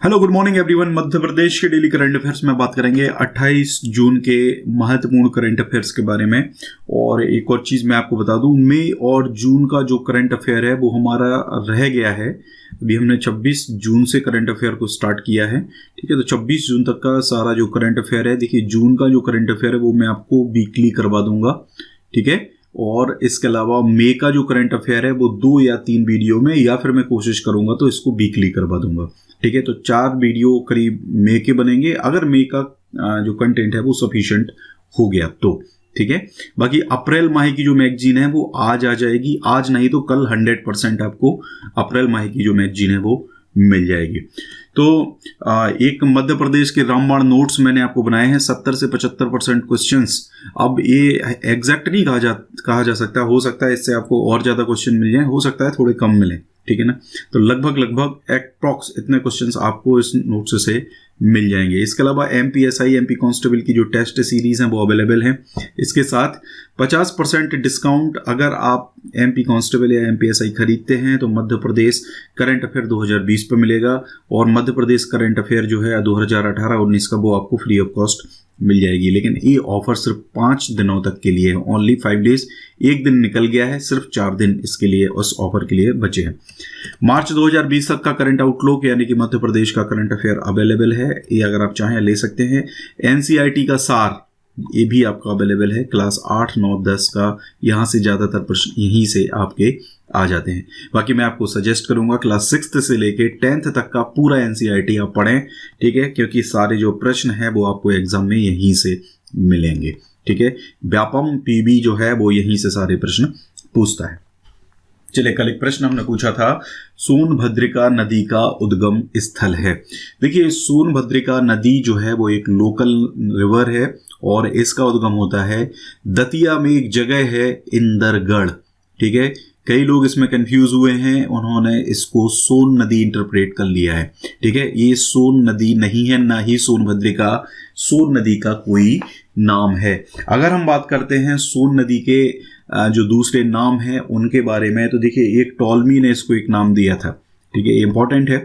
Hello good morning everyone. Madhya Pradesh के daily current affairs में बात करेंगे 28 जून के महत्वपूर्ण करंट अफेयर्स के बारे में। और एक और चीज़ मैं आपको बता दूं, मई और जून का जो करंट अफेयर है वो हमारा रह गया है। अभी हमने 26 जून से करंट अफेयर को स्टार्ट किया है, ठीक है। तो 26 जून तक का सारा जो करंट अफेयर है, देखिए जून का जो करंट अफेयर है वो मैं आपको वीकली करवा दूंगा, ठीक है। और इसके अलावा मई का जो करंट अफेयर है वो 2 या 3 वीडियो में, या फिर मैं कोशिश करूंगा तो इसको वीकली करवा दूंगा, ठीक है। तो 4 वीडियो करीब मई के बनेंगे, अगर मई का जो कंटेंट है वो सफिशिएंट हो गया तो, ठीक है। बाकी अप्रैल माह की जो मैगजीन है वो आज आ जाएगी, आज नहीं तो कल 100% आपको अप्रैल माह की जो मैगजीन है वो मिल जाएगी। तो एक मध्य प्रदेश के रामबाण नोट्स मैंने आपको बनाए हैं, 70 से 75% क्वेश्चंस। अब ये एग्जैक्ट नहीं कहा जा सकता, हो सकता है इससे आपको और ज़्यादा क्वेश्चन मिल जाए, हो सकता है थोड़े कम मिले, ठीक है ना। तो लगभग एप्रॉक्स इतने क्वेश्चंस आपको इस नोट्स से मिल जाएंगे। इसके अलावा एमपीएसआई एमपी कांस्टेबल की जो टेस्ट सीरीज हैं वो अवेलेबल हैं। इसके साथ 50% डिस्काउंट अगर आप एमपी कांस्टेबल या एमपीएसआई खरीदते हैं तो मध्य प्रदेश करंट अफेयर 2020 पे मिलेगा। और मध्य प्रदेश करंट अफेयर जो है 2018-19 का वो आपको फ्री ऑफ कॉस्ट मिल जाएगी। लेकिन ये ऑफर सिर्फ 5 दिनों तक के लिए है, ओनली 5 डेज। एक दिन निकल गया है, सिर्फ 4 दिन इसके लिए उस ऑफर के लिए बचे हैं। मार्च 2020 तक का करंट आउटलुक यानी कि मध्य प्रदेश का करंट अफेयर अवेलेबल है, ये अगर आप चाहें ले सकते हैं। एनसीईआरटी का सार ये भी आपका अवेलेबल है, क्लास 8, 9, 10 का, यहाँ से ज़्यादातर प्रश्न यहीं से आपके आ जाते हैं। बाकी मैं आपको सजेस्ट करूंगा क्लास 6 से लेके 10th तक का पूरा एनसीईआरटी आप पढ़ें, ठीक है, क्योंकि सारे जो प्रश्न हैं वो आपको एग्जाम में यहीं से मिलेंगे, ठीक है। व्यापम पीबी जो है वो यहीं से सारे प्रश्न पूछता है। चलिए, कल एक प्रश्न हमने पूछा था, सोनभद्रिका नदी का उद्गम स्थल है। देखिए सोनभद्रिका नदी जो है वो एक लोकल रिवर है और इसका उद्गम होता है दतिया में, एक जगह है इंदरगढ़, ठीक है। कई लोग इसमें कंफ्यूज हुए हैं, उन्होंने इसको सोन नदी इंटरप्रेट कर लिया है, ठीक है। ये सोन नदी नहीं है, ना ही सोनभद्रिका सोन नदी का कोई नाम है। अगर हम बात करते हैं सोन नदी के जो दूसरे नाम हैं उनके बारे में, तो देखिए एक टॉलमी ने इसको एक नाम दिया था, ठीक है, इंपॉर्टेंट है।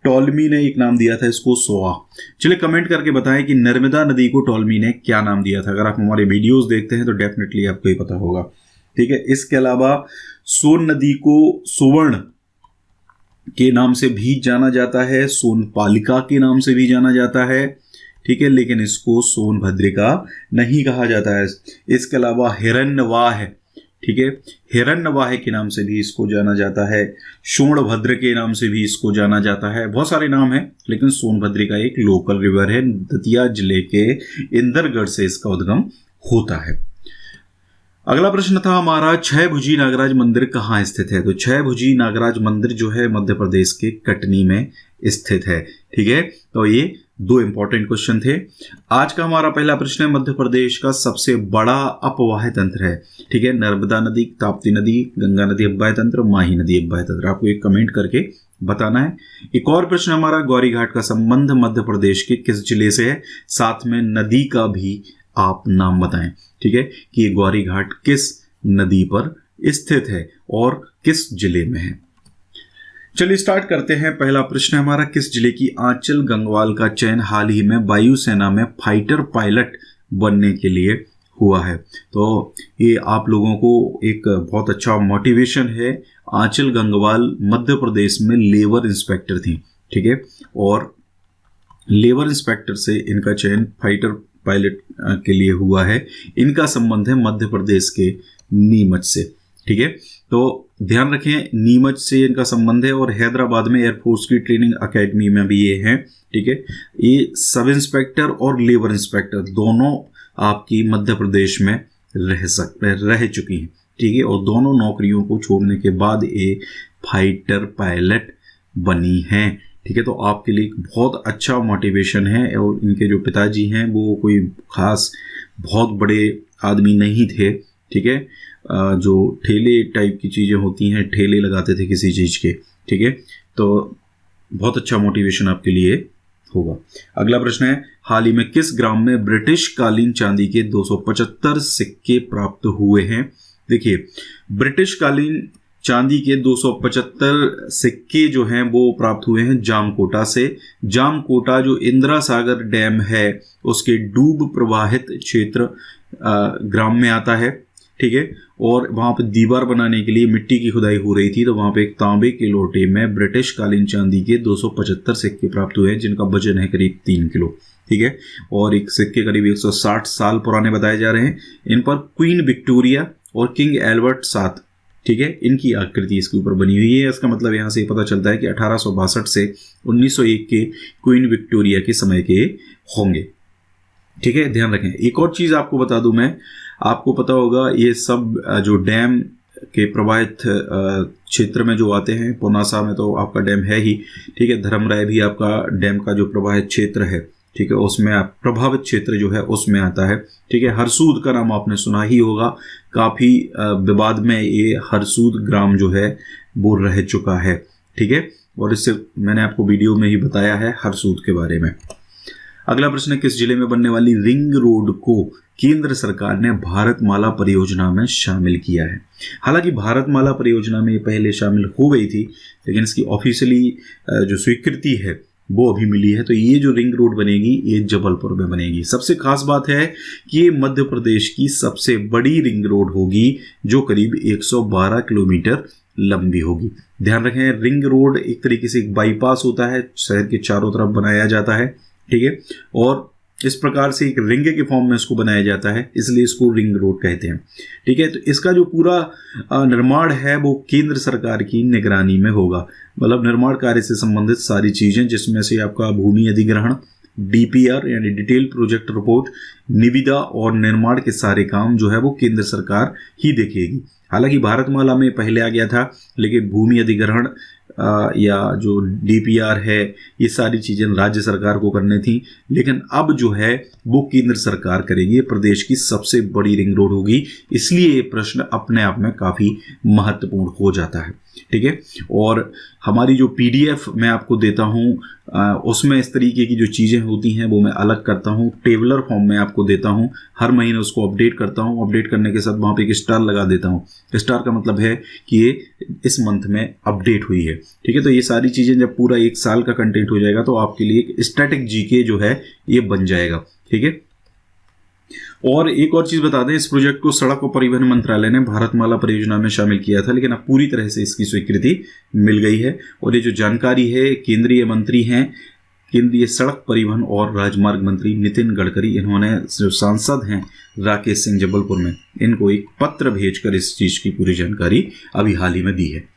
टॉलमी ने एक नाम दिया था इसको सोआ। चलिए कमेंट करके बताएं कि नर्मदा नदी को टॉलमी ने क्या नाम दिया था। अगर आप हमारे वीडियोस देखते हैं तो डेफिनेटली आपको ये पता होगा, ठीक है। इसके अलावा सोन नदी को सुवर्ण के नाम से भी जाना जाता है, सोनपालिका के नाम से भी जाना जाता है, ठीक है, लेकिन इसको सोनभद्रिका नहीं कहा जाता है। इसके अलावा हिरण्यवाह, ठीक है, हिरण्यवाह के नाम से भी इसको जाना जाता है, शोणभद्र के नाम से भी इसको जाना जाता है। बहुत सारे नाम हैं, लेकिन सोनभद्रिका एक लोकल रिवर है, दतिया जिले के इंदरगढ़ से इसका उद्गम होता है। अगला प्रश्न था हमारा, 6 भुजी नागराज मंदिर कहाँ स्थित है। तो 6 भुजी नागराज मंदिर जो है मध्य प्रदेश के कटनी में स्थित है, ठीक है। तो ये 2 इंपॉर्टेंट क्वेश्चन थे। आज का हमारा पहला प्रश्न है, मध्य प्रदेश का सबसे बड़ा अपवाह तंत्र है, ठीक है। नर्मदा नदी, ताप्ती नदी, गंगा नदी अपवाह तंत्र, माही नदी अपवाह तंत्र। आपको एक कमेंट करके बताना है। एक और प्रश्न हमारा, गौरी घाट का संबंध मध्य प्रदेश के किस जिले से है, साथ में नदी का भी आप नाम बताएं, ठीक है, कि ये गौरी घाट किस नदी पर स्थित है और किस जिले में है। चलिए स्टार्ट करते हैं। पहला प्रश्न हमारा, किस जिले की आंचल गंगवाल का चयन हाल ही में वायुसेना में फाइटर पायलट बनने के लिए हुआ है। तो ये आप लोगों को एक बहुत अच्छा मोटिवेशन है। आंचल गंगवाल मध्य प्रदेश में लेबर इंस्पेक्टर थी, ठीक है, और लेबर इंस्पेक्टर से इनका चयन फाइटर पायलट के लिए हुआ है। इनका संबंध है मध्य प्रदेश के नीमच से, ठीक है। तो ध्यान रखें, नीमच से इनका संबंध है और हैदराबाद में एयरफोर्स की ट्रेनिंग एकेडमी में भी ये हैं, ठीक है। ये सब इंस्पेक्टर और लेबर इंस्पेक्टर दोनों आपकी मध्य प्रदेश में रह चुकी हैं, ठीक है, और दोनों नौकरियों को छोड़ने के बाद ये फाइटर पायलट बनी हैं, ठीक है। तो आपके लिए बहुत अच्छा मोटिवेशन है। और इनके जो पिताजी हैं वो कोई खास बहुत बड़े आदमी नहीं थे, ठीक है, जो ठेले टाइप की चीज़ें होती हैं, ठेले लगाते थे किसी चीज़ के, ठीक है। तो बहुत अच्छा मोटिवेशन आपके लिए होगा। अगला प्रश्न है, हाल ही में किस ग्राम में ब्रिटिश कालीन चांदी के 275 सिक्के प्राप्त हुए हैं। देखिए ब्रिटिश कालीन चांदी के 275 सिक्के जो हैं वो प्राप्त हुए हैं जामकोटा से। जामकोटा जो इंदिरा सागर डैम है उसके डूब प्रवाहित क्षेत्र ग्राम में आता है, ठीक है। और वहाँ पे दीवार बनाने के लिए मिट्टी की खुदाई हो रही थी, तो वहाँ पे एक तांबे के लोटे में ब्रिटिश कालीन चांदी के 275 सिक्के प्राप्त हुए हैं जिनका वजन है करीब 3 किलो, ठीक है। और एक सिक्के करीब 160 साल पुराने बताए जा रहे हैं। इन पर क्वीन विक्टोरिया और किंग एल्बर्ट 7, ठीक है, इनकी आकृति इसके ऊपर बनी हुई है। इसका मतलब यहाँ से पता चलता है कि 1862 से 1901 के क्वीन विक्टोरिया के समय के होंगे, ठीक है, ध्यान रखें। एक और चीज़ आपको बता दूं मैं, आपको पता होगा ये सब जो डैम के प्रभावित क्षेत्र में जो आते हैं, पुनासा में तो आपका डैम है ही, ठीक है, धर्मराय भी आपका डैम का जो प्रभावित क्षेत्र है, ठीक है, उसमें आप प्रभावित क्षेत्र जो है उसमें आता है, ठीक है। हरसूद का नाम आपने सुना ही होगा, काफ़ी विवाद में ये हरसूद ग्राम जो है वो रह चुका है, ठीक है, और इससे मैंने आपको वीडियो में ही बताया है हरसूद के बारे में। अगला प्रश्न है, किस जिले में बनने वाली रिंग रोड को केंद्र सरकार ने भारतमाला परियोजना में शामिल किया है? हालांकि भारतमाला परियोजना में पहले शामिल हो गई थी, लेकिन इसकी ऑफिशियली जो स्वीकृति है वो अभी मिली है। तो ये जो रिंग रोड बनेगी ये जबलपुर में बनेगी। सबसे खास बात है कि ये मध्य प्रदेश की सबसे बड़ी रिंग रोड होगी जो करीब 112 किलोमीटर लंबी होगी। ध्यान रखें, रिंग रोड एक तरीके से एक बाईपास होता है, शहर के चारों तरफ बनाया जाता है, ठीक है, और इस प्रकार से एक रिंग के फॉर्म में इसको बनाया जाता है, इसलिए इसको रिंग रोड कहते हैं, ठीक है। तो इसका जो पूरा निर्माण है वो केंद्र सरकार की निगरानी में होगा, मतलब निर्माण कार्य से संबंधित सारी चीजें, जिसमें से आपका भूमि अधिग्रहण, डीपीआर यानी डिटेल प्रोजेक्ट रिपोर्ट, निविदा और निर्माण के सारे काम जो है वो केंद्र सरकार ही देखेगी। हालांकि भारतमाला में पहले आ गया था, लेकिन भूमि अधिग्रहण या जो डीपीआर है ये सारी चीज़ें राज्य सरकार को करनी थी, लेकिन अब जो है वो केंद्र सरकार करेगी। ये प्रदेश की सबसे बड़ी रिंग रोड होगी, इसलिए ये प्रश्न अपने आप में काफ़ी महत्वपूर्ण हो जाता है, ठीक है। और हमारी जो पीडीएफ मैं आपको देता हूँ उसमें इस तरीके की जो चीज़ें होती हैं वो मैं अलग करता हूँ, टेबलर फॉर्म में आपको देता हूँ, हर महीने उसको अपडेट करता हूँ। अपडेट करने के साथ वहाँ पे एक स्टार लगा देता हूँ। स्टार का मतलब है कि ये इस मंथ में अपडेट हुई है, ठीक है। तो ये सारी चीज़ें जब पूरा 1 साल का कंटेंट हो जाएगा तो आपके लिए एक स्टैटिक जीके जो है ये बन जाएगा, ठीक है। और एक और चीज बता दें, इस प्रोजेक्ट को सड़क और परिवहन मंत्रालय ने भारतमाला परियोजना में शामिल किया था, लेकिन अब पूरी तरह से इसकी स्वीकृति मिल गई है। और ये जो जानकारी है, केंद्रीय मंत्री हैं, केंद्रीय सड़क परिवहन और राजमार्ग मंत्री नितिन गडकरी, इन्होंने जो सांसद हैं राकेश सिंह जबलपुर में, इनको एक पत्र भेजकर इस चीज की पूरी जानकारी अभी हाल ही में दी है।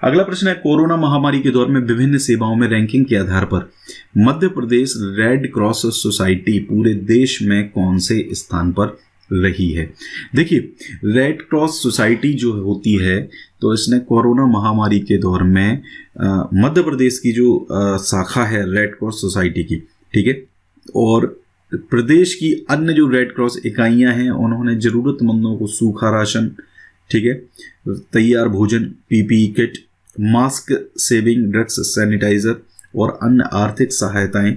अगला प्रश्न है, कोरोना महामारी के दौर में विभिन्न सेवाओं में रैंकिंग के आधार पर Madhya Pradesh red cross society पूरे देश में कौन से स्थान पर रही है? देखिए, रेड क्रॉस सोसाइटी जो होती है तो इसने कोरोना महामारी के दौर में मध्य प्रदेश की जो शाखा है रेड क्रॉस सोसाइटी की, ठीक है, और प्रदेश की अन्य जो रेड क्रॉस इकाइयां हैं उन्होंने जरूरतमंदों को सूखा राशन, ठीक है, तैयार भोजन, PPE kit, mask, saving drugs, sanitiser और अन्य आर्थिक सहायताएं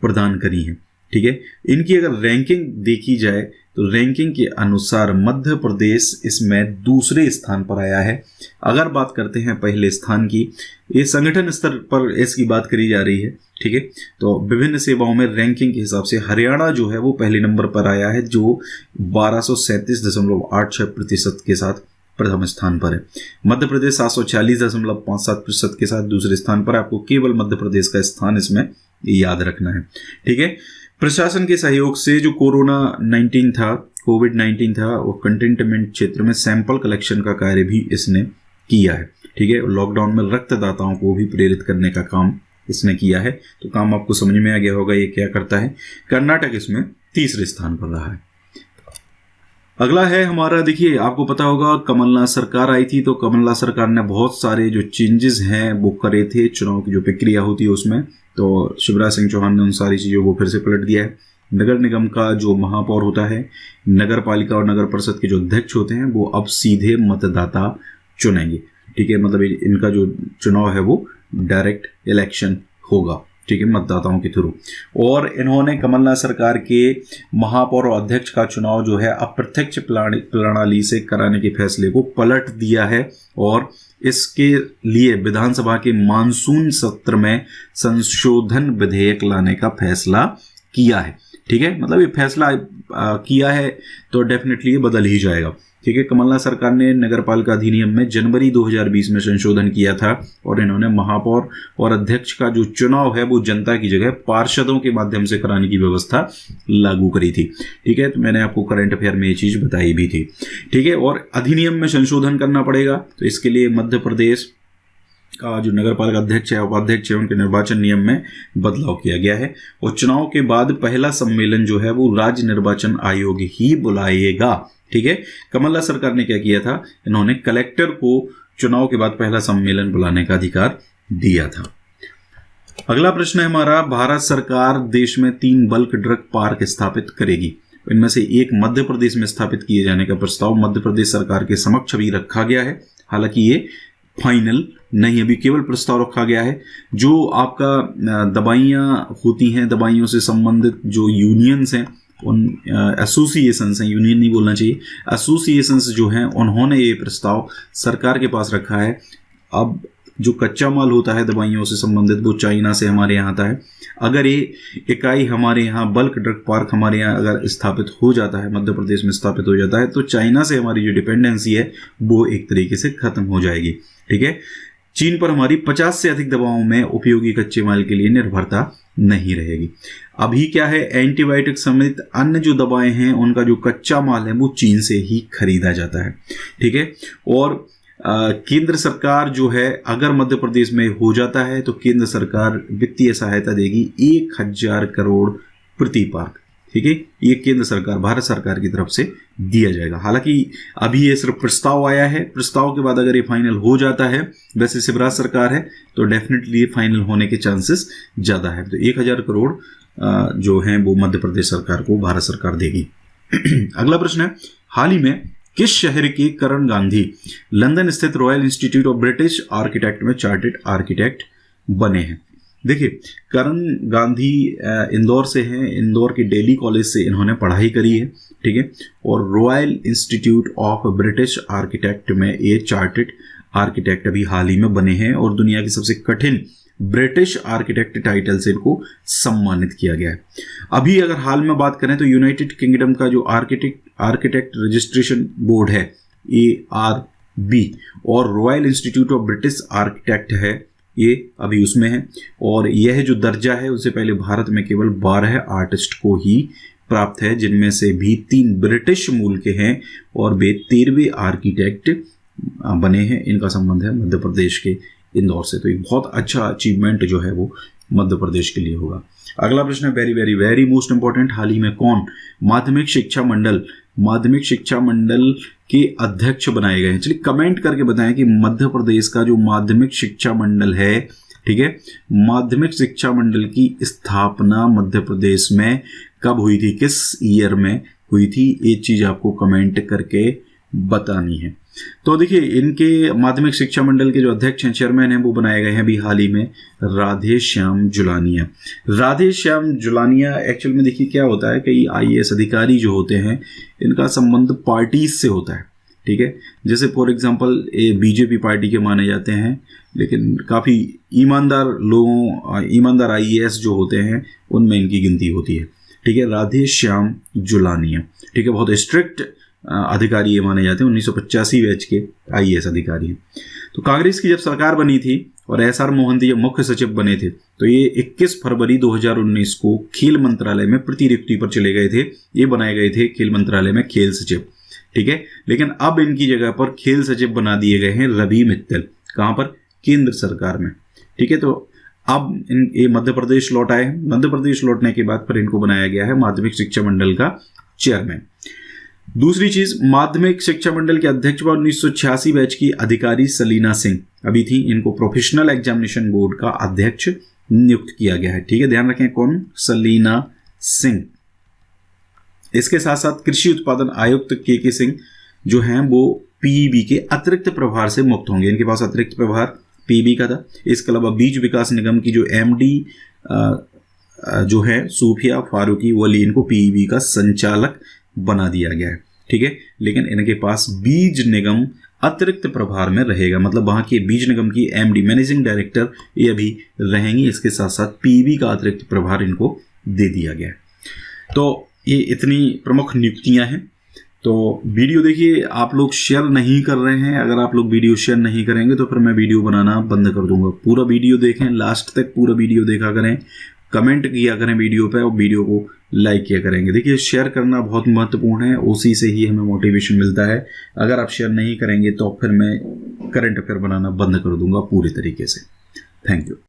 प्रदान करी हैं, ठीक है। इनकी अगर रैंकिंग देखी जाए तो रैंकिंग के अनुसार मध्य प्रदेश इसमें दूसरे स्थान पर आया है। अगर बात करते हैं पहले स्थान की, ये संगठन स्तर पर इसकी बात करी जा रही है, ठीक है। तो विभिन्न सेवाओं में रैंकिंग के हिसाब से हरियाणा जो है वो पहले नंबर पर आया है, जो 1237.86% के साथ प्रथम स्थान पर है। मध्य प्रदेश 740.57% के साथ दूसरे स्थान पर। आपको केवल मध्य प्रदेश का स्थान इसमें याद रखना है, ठीक है। प्रशासन के सहयोग से जो कोविड-19 था वो कंटेनमेंट क्षेत्र में सैंपल कलेक्शन का कार्य भी इसने किया है, ठीक है। लॉकडाउन में रक्तदाताओं को भी प्रेरित करने का काम इसने किया है। तो काम आपको समझ में आ गया होगा ये क्या करता है। कर्नाटक इसमें तीसरे स्थान पर रहा है। अगला है हमारा, देखिए आपको पता होगा कमलनाथ सरकार आई थी, तो कमलनाथ सरकार ने बहुत सारे जो चेंजेस हैं वो करे थे चुनाव की जो प्रक्रिया होती है उसमें। तो शिवराज सिंह चौहान ने उन सारी चीज़ों को फिर से पलट दिया है। नगर निगम का जो महापौर होता है, नगर पालिका और नगर परिषद के जो अध्यक्ष होते हैं वो अब सीधे मतदाता चुनेंगे, ठीक है। मतलब इनका जो चुनाव है वो डायरेक्ट इलेक्शन होगा, ठीक है, मतदाताओं के थ्रू। और इन्होंने कमलनाथ सरकार के महापौर और अध्यक्ष का चुनाव जो है अप्रत्यक्ष प्रणाली से कराने के फैसले को पलट दिया है और इसके लिए विधानसभा के मानसून सत्र में संशोधन विधेयक लाने का फैसला किया है। ठीक है, मतलब ये फैसला किया है तो डेफिनेटली ये बदल ही जाएगा। ठीक है, कमलनाथ सरकार ने नगरपालिका अधिनियम में जनवरी 2020 में संशोधन किया था और इन्होंने महापौर और अध्यक्ष का जो चुनाव है वो जनता की जगह पार्षदों के माध्यम से कराने की व्यवस्था लागू करी थी। ठीक है, तो मैंने आपको करंट अफेयर में ये चीज बताई भी थी। ठीक है, और अधिनियम में संशोधन करना पड़ेगा, तो इसके लिए मध्य प्रदेश का जो नगरपालिका अध्यक्ष है उपाध्यक्ष है उनके निर्वाचन नियम में बदलाव किया गया है। और चुनाव के बाद पहला सम्मेलन जो है वो राज्य निर्वाचन आयोग ही बुलाएगा। ठीक है, कमलनाथ सरकार ने क्या किया था, इन्होंने कलेक्टर को चुनाव के बाद पहला सम्मेलन बुलाने का अधिकार दिया था। अगला प्रश्न है हमारा, भारत सरकार देश में 3 बल्क ड्रग पार्क स्थापित करेगी। इनमें से एक मध्य प्रदेश में स्थापित किए जाने का प्रस्ताव मध्य प्रदेश सरकार के समक्ष अभी रखा गया है। हालांकि ये फाइनल नहीं, अभी केवल प्रस्ताव रखा गया है। जो आपका दवाइयाँ होती हैं, दवाइयों से संबंधित जो यूनियंस हैं, उन एसोसिएशंस हैं, यूनियन नहीं बोलना चाहिए, एसोसिएशंस जो हैं उन्होंने ये प्रस्ताव सरकार के पास रखा है। अब जो कच्चा माल होता है दवाइयों से संबंधित वो चाइना से हमारे यहाँ आता है। अगर ये इकाई हमारे यहाँ बल्क ड्रग पार्क हमारे यहाँ अगर स्थापित हो जाता है, मध्य प्रदेश में स्थापित हो जाता है, तो चाइना से हमारी जो डिपेंडेंसी है वो एक तरीके से खत्म हो जाएगी। ठीक है, चीन पर हमारी 50 से अधिक दवाओं में उपयोगी कच्चे माल के लिए निर्भरता नहीं रहेगी। अभी क्या है, एंटीबायोटिक समेत अन्य जो दवाएं हैं उनका जो कच्चा माल है वो चीन से ही खरीदा जाता है। ठीक है, और केंद्र सरकार जो है अगर मध्य प्रदेश में हो जाता है तो केंद्र सरकार वित्तीय सहायता देगी 1000 करोड़ प्रति पार्क। ठीक है, ये केंद्र सरकार भारत सरकार की तरफ से दिया जाएगा। हालांकि अभी ये सिर्फ प्रस्ताव आया है, प्रस्ताव के बाद अगर ये फाइनल हो जाता है, वैसे शिवराज सरकार है तो डेफिनेटली ये फाइनल होने के चांसेस ज़्यादा है। तो 1000 करोड़ जो हैं वो मध्य प्रदेश सरकार को भारत सरकार देगी। अगला प्रश्न है, हाल ही में किस शहर के करण गांधी लंदन स्थित royal institute of British architect में चार्टर्ड आर्किटेक्ट बने हैं? देखिए, करण गांधी इंदौर से हैं, इंदौर के डेली कॉलेज से इन्होंने पढ़ाई करी है। ठीक है, और royal institute of British architect में ये चार्टर्ड आर्किटेक्ट अभी हाल ही में बने हैं और दुनिया की सबसे कठिन ब्रिटिश आर्किटेक्ट टाइटल से इनको सम्मानित किया गया है। अभी अगर हाल में बात करें तो यूनाइटेड किंगडम का जो आर्किटेक्ट रजिस्ट्रेशन बोर्ड है ARB और royal institute of British architect है, ये अभी उसमें है। और यह जो दर्जा है उससे पहले भारत में केवल 12 आर्टिस्ट को ही प्राप्त है, जिनमें से भी 3 ब्रिटिश मूल के हैं और वे 13वें आर्किटेक्ट बने हैं। इनका संबंध है मध्य प्रदेश के इंदौर से। तो ये बहुत अच्छा अचीवमेंट जो है वो मध्य प्रदेश के लिए होगा। अगला प्रश्न है very very very most important, हाल ही में कौन माध्यमिक शिक्षा मंडल के अध्यक्ष बनाए गए हैं? चलिए कमेंट करके बताएं कि मध्य प्रदेश का जो माध्यमिक शिक्षा मंडल है, ठीक है, माध्यमिक शिक्षा मंडल की स्थापना मध्य प्रदेश में कब हुई थी, किस ईयर में हुई थी? ये चीज आपको कमेंट करके बतानी है। तो देखिए, इनके माध्यमिक शिक्षा मंडल के जो अध्यक्ष हैं, चेयरमैन हैं, वो बनाए गए हैं अभी हाल ही में राधे श्याम जुलानिया। राधे श्याम जुलानिया एक्चुअल में देखिए क्या होता है, कई IAS अधिकारी जो होते हैं इनका संबंध पार्टीज से होता है। ठीक है, जैसे फॉर एग्जांपल BJP पार्टी के माने जाते हैं, लेकिन काफ़ी ईमानदार IAS जो होते हैं उनमें इनकी गिनती होती है। ठीक है, राधे श्याम जुलानिया, ठीक है, बहुत स्ट्रिक्ट अधिकारी ये माने जाते हैं, 1985 बैच के IAS अधिकारी हैं। तो कांग्रेस की जब सरकार बनी थी और SR मोहंती जब मुख्य सचिव बने थे तो ये 21 फरवरी 2019 को खेल मंत्रालय में प्रतिनियुक्ति पर चले गए थे। ये बनाए गए थे खेल मंत्रालय में खेल सचिव। ठीक है, लेकिन अब इनकी जगह पर खेल सचिव बना दिए गए हैं रवि मित्तल। कहाँ पर? केंद्र सरकार में। ठीक है, तो अब ये मध्य प्रदेश लौट आए। मध्य प्रदेश लौटने के बाद फिर इनको बनाया गया है माध्यमिक शिक्षा मंडल का चेयरमैन। दूसरी चीज, माध्यमिक शिक्षा मंडल के अध्यक्ष 1986 बैच की अधिकारी सलीना सिंह अभी थी। इनको प्रोफेशनल एग्जामिनेशन बोर्ड का अध्यक्ष नियुक्त किया गया है। ठीक है, ध्यान रखें कौन? सलीना सिंह। इसके साथ साथ कृषि उत्पादन आयुक्त के सिंह जो हैं वो PEB के अतिरिक्त प्रभार से मुक्त होंगे। इनके पास अतिरिक्त प्रभार PEB का था। इसके अलावा बीज विकास निगम की जो MD जो है सूफिया फारूकी वली, इनको पीईबी का संचालक बना दिया गया है। ठीक है, लेकिन इनके पास बीज निगम अतिरिक्त प्रभार में रहेगा, मतलब वहाँ के बीज निगम की एमडी मैनेजिंग डायरेक्टर ये भी रहेंगी। इसके साथ साथ पीईबी का अतिरिक्त प्रभार इनको दे दिया गया है। तो ये इतनी प्रमुख नियुक्तियां हैं। तो वीडियो देखिए, आप लोग शेयर नहीं कर रहे हैं, अगर आप लोग वीडियो शेयर नहीं करेंगे तो फिर मैं वीडियो बनाना बंद कर दूंगा। पूरा वीडियो देखें, लास्ट तक पूरा वीडियो देखा करें, कमेंट किया करें वीडियो पे और वीडियो को लाइक किया करेंगे। देखिए, शेयर करना बहुत महत्वपूर्ण है, उसी से ही हमें मोटिवेशन मिलता है। अगर आप शेयर नहीं करेंगे तो फिर मैं करंट अफेयर बनाना बंद कर दूंगा पूरी तरीके से। Thank you.